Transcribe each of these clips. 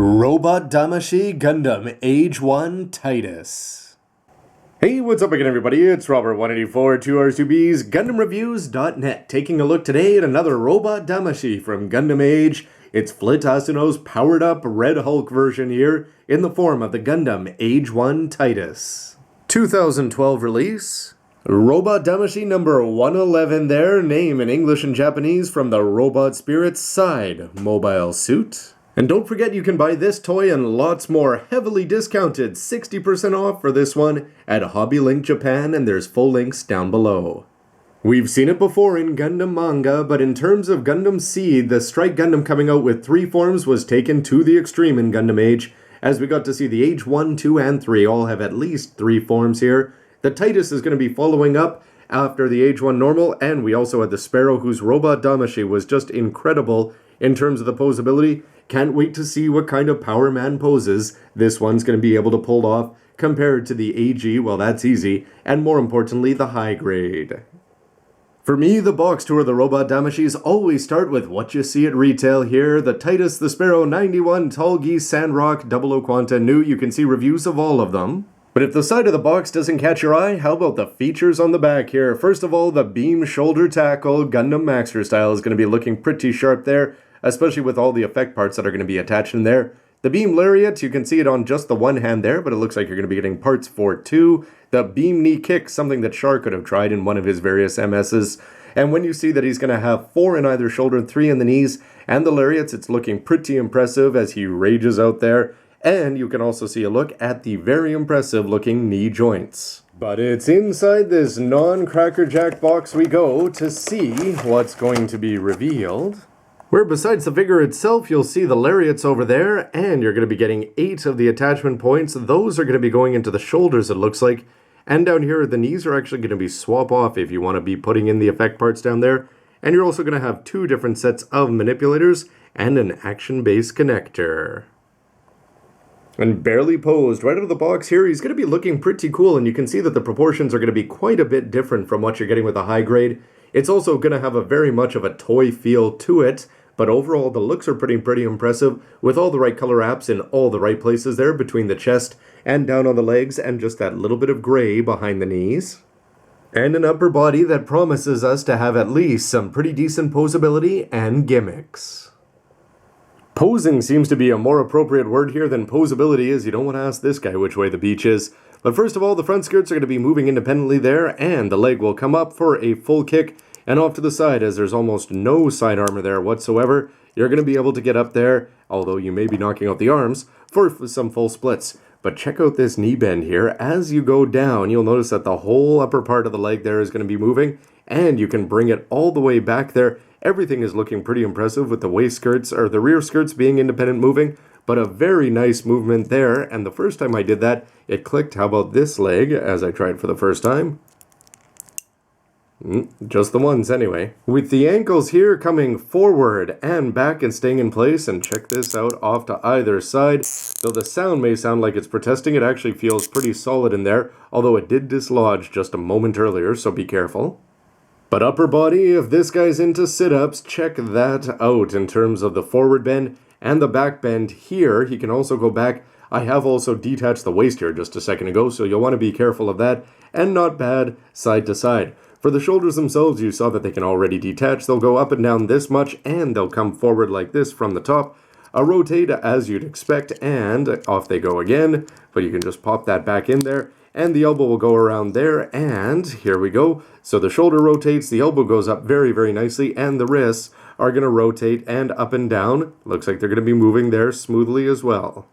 Robot Damashii Gundam Age-1 Titus. Hey, what's up again everybody? It's Robert184, 2Rs2Bs, GundamReviews.net, taking a look today at another Robot Damashii from Gundam Age. It's Flit Asuno's powered up Red Hulk version here, in the form of the Gundam Age-1 Titus. 2012 release. Robot Damashii number 111 there, name in English and Japanese from the Robot Spirit's side, mobile suit. And don't forget you can buy this toy and lots more heavily discounted 60% off for this one at Hobby Link Japan, and there's full links down below. We've seen it before in Gundam manga, but in terms of Gundam Seed, the Strike Gundam coming out with 3 forms was taken to the extreme in Gundam Age, as we got to see the Age 1, 2, and 3 all have at least 3 forms here. The Titus is going to be following up after the Age 1 normal, and we also had the Sparrow, whose Robot Damashii was just incredible in terms of the posability. Can't wait to see what kind of Power Man poses this one's going to be able to pull off compared to the AG, well that's easy, and more importantly the high grade. For me, the box tour of the Robot Damashiis always start with what you see at retail here. The Titus, the Sparrow, 91, Tall Geese, Sandrock, 00 Quanta New, you can see reviews of all of them. But if the side of the box doesn't catch your eye, how about the features on the back here? First of all, the beam shoulder tackle, Gundam Maxter style, is going to be looking pretty sharp there, especially with all the effect parts that are going to be attached in there. The beam lariat, you can see it on just the one hand there, but it looks like you're going to be getting parts for 2. The beam knee kick, something that Char could have tried in one of his various MSs. And when you see that he's going to have 4 in either shoulder and 3 in the knees, and the lariats, it's looking pretty impressive as he rages out there. And you can also see a look at the very impressive looking knee joints. But it's inside this non-crackerjack box we go to see what's going to be revealed. Where besides the figure itself, you'll see the lariats over there, and you're going to be getting 8 of the attachment points. Those are going to be going into the shoulders, it looks like. And down here, the knees are actually going to be swap off if you want to be putting in the effect parts down there. And you're also going to have 2 different sets of manipulators and an action-based connector. And barely posed right out of the box here, he's going to be looking pretty cool, and you can see that the proportions are going to be quite a bit different from what you're getting with the high grade. It's also going to have a very much of a toy feel to it, but overall the looks are pretty impressive, with all the right color apps in all the right places there between the chest and down on the legs, and just that little bit of gray behind the knees. And an upper body that promises us to have at least some pretty decent posability and gimmicks. Posing seems to be a more appropriate word here than posability, as you don't want to ask this guy which way the beach is. But first of all, the front skirts are going to be moving independently there, and the leg will come up for a full kick and off to the side, as there's almost no side armor there whatsoever. You're going to be able to get up there, although you may be knocking out the arms, for some full splits. But check out this knee bend here. As you go down, you'll notice that the whole upper part of the leg there is going to be moving, and you can bring it all the way back there. Everything is looking pretty impressive with the waist skirts, or the rear skirts being independent moving, but a very nice movement there. And the first time I did that, it clicked. How about this leg, as I tried for the first time? Just the ones anyway. With the ankles here coming forward and back and staying in place, and check this out off to either side. Though the sound may sound like it's protesting, it actually feels pretty solid in there, although it did dislodge just a moment earlier, so be careful. But upper body, if this guy's into sit-ups, check that out in terms of the forward bend and the back bend here. He can also go back. I have also detached the waist here just a second ago, so you'll want to be careful of that, and not bad side to side. For the shoulders themselves, you saw that they can already detach. They'll go up and down this much, and they'll come forward like this from the top. A rotate as you'd expect, and off they go again, but you can just pop that back in there. And the elbow will go around there, and here we go. So the shoulder rotates, the elbow goes up very nicely, and the wrists are going to rotate and up and down. Looks like they're going to be moving there smoothly as well.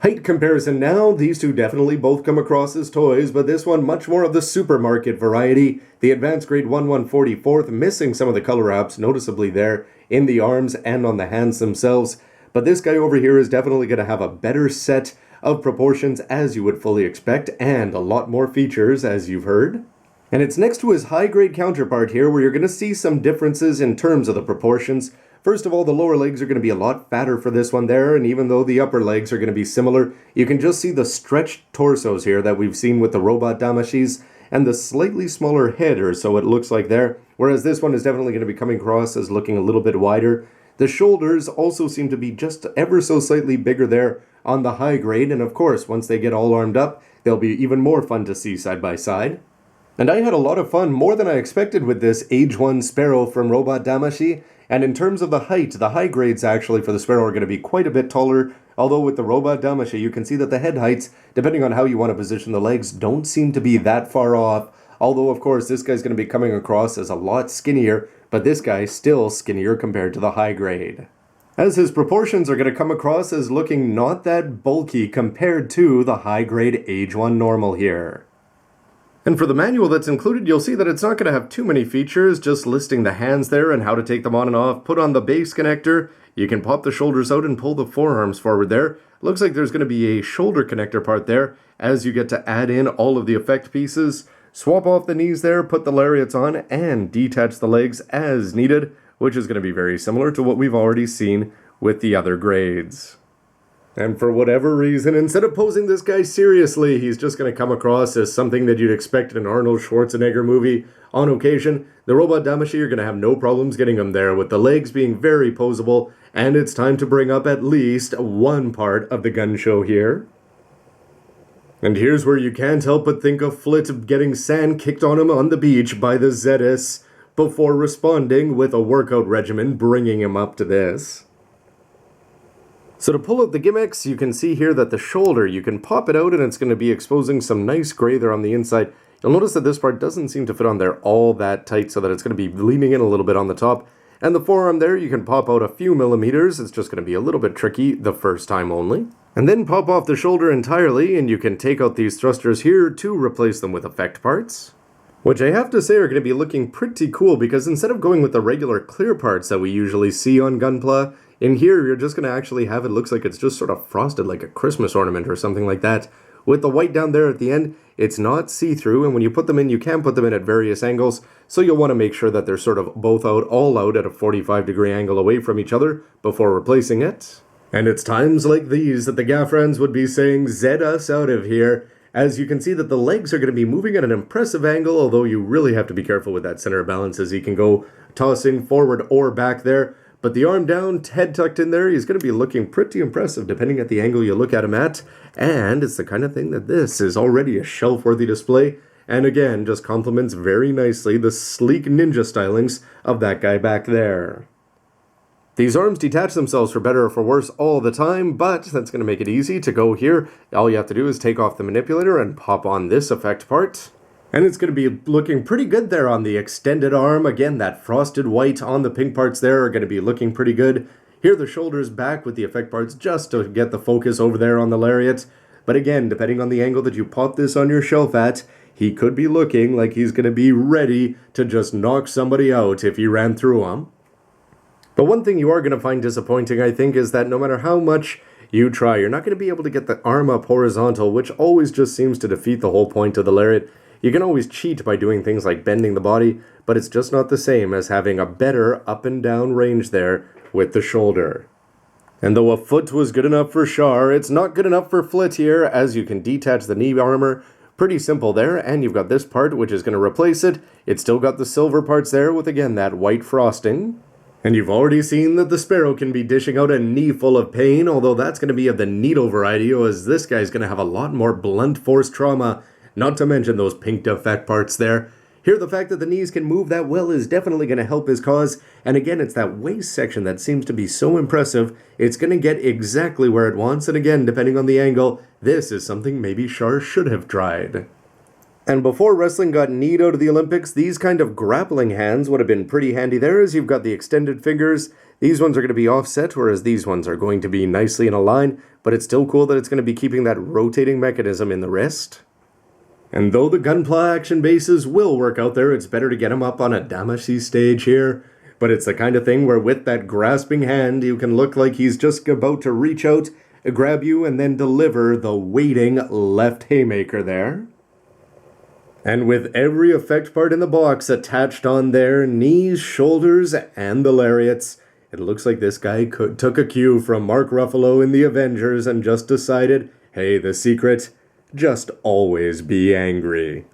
Height comparison now, these two definitely both come across as toys, but this one much more of the supermarket variety. The advanced grade 1144th, missing some of the color apps noticeably there in the arms and on the hands themselves. But this guy over here is definitely going to have a better set of proportions, as you would fully expect, and a lot more features, as you've heard. And it's next to his high-grade counterpart here, where you're going to see some differences in terms of the proportions. First of all, the lower legs are going to be a lot fatter for this one there, and even though the upper legs are going to be similar, you can just see the stretched torsos here that we've seen with the Robot Damashiis, and the slightly smaller head, or so it looks like there, whereas this one is definitely going to be coming across as looking a little bit wider. The shoulders also seem to be just ever so slightly bigger there on the high grade, and of course, once they get all armed up, they'll be even more fun to see side by side. And I had a lot of fun, more than I expected, with this Age-1 Sparrow from Robot Damashii. And in terms of the height, the high grades actually for the Sparrow are going to be quite a bit taller, although with the Robot Damashii you can see that the head heights, depending on how you want to position the legs, don't seem to be that far off. Although of course this guy's going to be coming across as a lot skinnier, but this guy's still skinnier compared to the high grade, as his proportions are going to come across as looking not that bulky compared to the high grade Age-1 normal here. And for the manual that's included, you'll see that it's not going to have too many features, just listing the hands there and how to take them on and off. Put on the base connector, you can pop the shoulders out and pull the forearms forward there. Looks like there's going to be a shoulder connector part there as you get to add in all of the effect pieces. Swap off the knees there, put the lariats on, and detach the legs as needed, which is going to be very similar to what we've already seen with the other grades. And for whatever reason, instead of posing this guy seriously, he's just going to come across as something that you'd expect in an Arnold Schwarzenegger movie. On occasion, the Robot Damashii are going to have no problems getting him there, with the legs being very posable, and it's time to bring up at least one part of the gun show here. And here's where you can't help but think of Flit getting sand kicked on him on the beach by the Zetas, before responding with a workout regimen bringing him up to this. So to pull out the gimmicks, you can see here that the shoulder, you can pop it out and it's going to be exposing some nice gray there on the inside. You'll notice that this part doesn't seem to fit on there all that tight, so that it's going to be leaning in a little bit on the top. And the forearm there, you can pop out a few millimeters. It's just going to be a little bit tricky the first time only. And then pop off the shoulder entirely, and you can take out these thrusters here to replace them with effect parts, which I have to say are going to be looking pretty cool, because instead of going with the regular clear parts that we usually see on Gunpla, in here you're just going to actually have it looks like it's just sort of frosted like a Christmas ornament or something like that. With the white down there at the end, it's not see-through, and when you put them in, you can put them in at various angles, so you'll want to make sure that they're sort of both out, all out at a 45-degree angle away from each other before replacing it. And it's times like these that the Gaffrans would be saying, "Zed us out of here." As you can see that the legs are going to be moving at an impressive angle, although you really have to be careful with that center of balance, as he can go tossing forward or back there. But the arm down, head tucked in there, he's going to be looking pretty impressive depending at the angle you look at him at. And it's the kind of thing that this is already a shelf-worthy display. And again, just complements very nicely the sleek ninja stylings of that guy back there. These arms detach themselves for better or for worse all the time, but that's going to make it easy to go here. All you have to do is take off the manipulator and pop on this effect part. And it's going to be looking pretty good there on the extended arm. Again, that frosted white on the pink parts there are going to be looking pretty good. Here the shoulders back with the effect parts just to get the focus over there on the lariat. But again, depending on the angle that you pop this on your shelf at, he could be looking like he's going to be ready to just knock somebody out if he ran through him. But one thing you are going to find disappointing, I think, is that no matter how much you try, you're not going to be able to get the arm up horizontal, which always just seems to defeat the whole point of the lariat. You can always cheat by doing things like bending the body, but it's just not the same as having a better up and down range there with the shoulder. And though a foot was good enough for Char, it's not good enough for Flit here, as you can detach the knee armor. Pretty simple there, and you've got this part which is going to replace it. It's still got the silver parts there with, again, that white frosting. And you've already seen that the Sparrow can be dishing out a knee full of pain, although that's going to be of the needle variety, as this guy's going to have a lot more blunt force trauma, not to mention those pinked effect parts there. Here, the fact that the knees can move that well is definitely going to help his cause, and again, it's that waist section that seems to be so impressive. It's going to get exactly where it wants, and again, depending on the angle, this is something maybe Char should have tried. And before wrestling got kneed out of the Olympics, these kind of grappling hands would have been pretty handy there, as you've got the extended fingers. These ones are going to be offset, whereas these ones are going to be nicely in a line, but it's still cool that it's going to be keeping that rotating mechanism in the wrist. And though the Gunpla action bases will work out there, it's better to get them up on a Damashii stage here. But it's the kind of thing where with that grasping hand, you can look like he's just about to reach out, grab you, and then deliver the waiting left haymaker there. And with every effect part in the box attached on there, knees, shoulders, and the lariats, it looks like this guy took a cue from Mark Ruffalo in the Avengers and just decided, hey, the secret, just always be angry.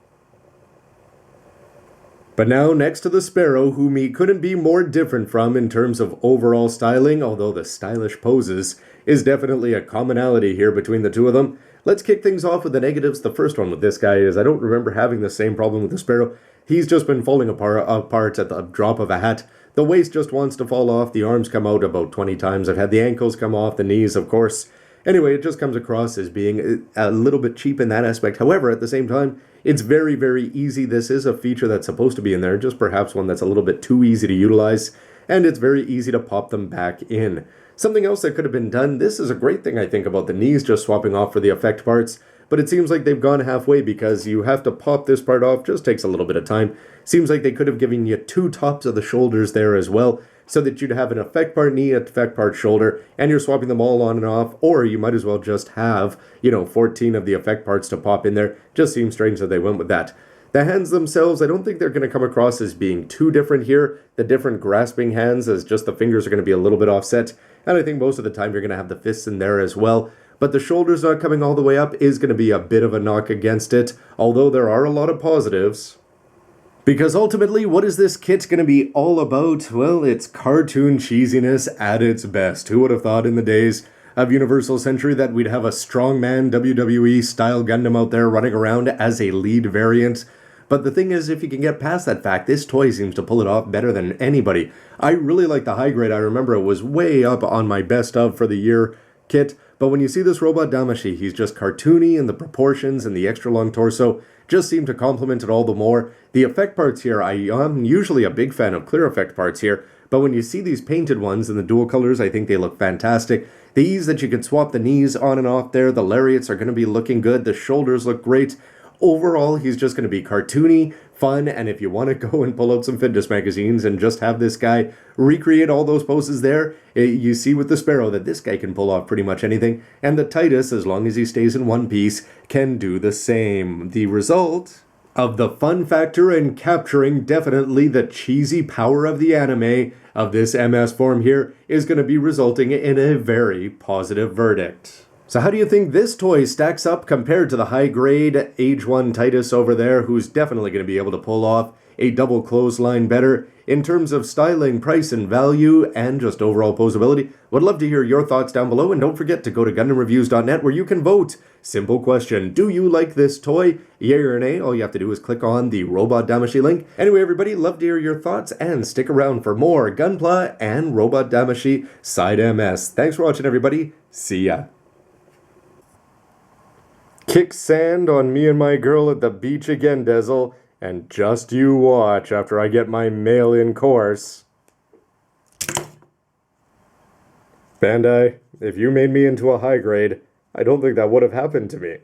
But now, next to the Sparrow, whom he couldn't be more different from in terms of overall styling, although the stylish poses is definitely a commonality here between the two of them. Let's kick things off with the negatives. The first one with this guy is I don't remember having the same problem with the Sparrow. He's just been falling apart at the drop of a hat. The waist just wants to fall off, the arms come out about 20 times. I've had the ankles come off, the knees, of course. Anyway, it just comes across as being a little bit cheap in that aspect. However, at the same time, it's very, very easy. This is a feature that's supposed to be in there, just perhaps one that's a little bit too easy to utilize, and it's very easy to pop them back in. Something else that could have been done, this is a great thing I think about the knees just swapping off for the effect parts, but it seems like they've gone halfway because you have to pop this part off, just takes a little bit of time. Seems like they could have given you two tops of the shoulders there as well, so that you'd have an effect part knee, effect part shoulder, and you're swapping them all on and off, or you might as well just have, 14 of the effect parts to pop in there. Just seems strange that they went with that. The hands themselves, I don't think they're going to come across as being too different here. The different grasping hands, as just the fingers are going to be a little bit offset, and I think most of the time you're going to have the fists in there as well. But the shoulders not coming all the way up is going to be a bit of a knock against it, although there are a lot of positives. Because ultimately, what is this kit going to be all about? Well, it's cartoon cheesiness at its best. Who would have thought in the days of Universal Century that we'd have a strongman WWE-style Gundam out there running around as a lead variant? But the thing is, if you can get past that fact, this toy seems to pull it off better than anybody. I really like the high grade. I remember it was way up on my best of for the year kit. But when you see this Robot Damashii, he's just cartoony, and the proportions and the extra long torso just seem to complement it all the more. The effect parts here, I am usually a big fan of clear effect parts here, but when you see these painted ones in the dual colors, I think they look fantastic. The ease that you can swap the knees on and off there, the lariats are going to be looking good, the shoulders look great. Overall, he's just going to be cartoony, fun, and if you want to go and pull out some fitness magazines and just have this guy recreate all those poses there, you see with the Sparrow that this guy can pull off pretty much anything, and the Titus, as long as he stays in one piece, can do the same. The result of the fun factor and capturing definitely the cheesy power of the anime of this MS form here is going to be resulting in a very positive verdict. So how do you think this toy stacks up compared to the high-grade Age-1 Titus over there, who's definitely going to be able to pull off a double clothesline better in terms of styling, price, and value, and just overall posability? Would love to hear your thoughts down below, and don't forget to go to gundamreviews.net where you can vote. Simple question, do you like this toy? Yay or nay? All you have to do is click on the Robot Damashii link. Anyway, everybody, love to hear your thoughts, and stick around for more Gunpla and Robot Damashii Side MS. Thanks for watching, everybody. See ya. Kick sand on me and my girl at the beach again, Dezel, and just you watch after I get my mail-in course. Bandai, if you made me into a high grade, I don't think that would have happened to me.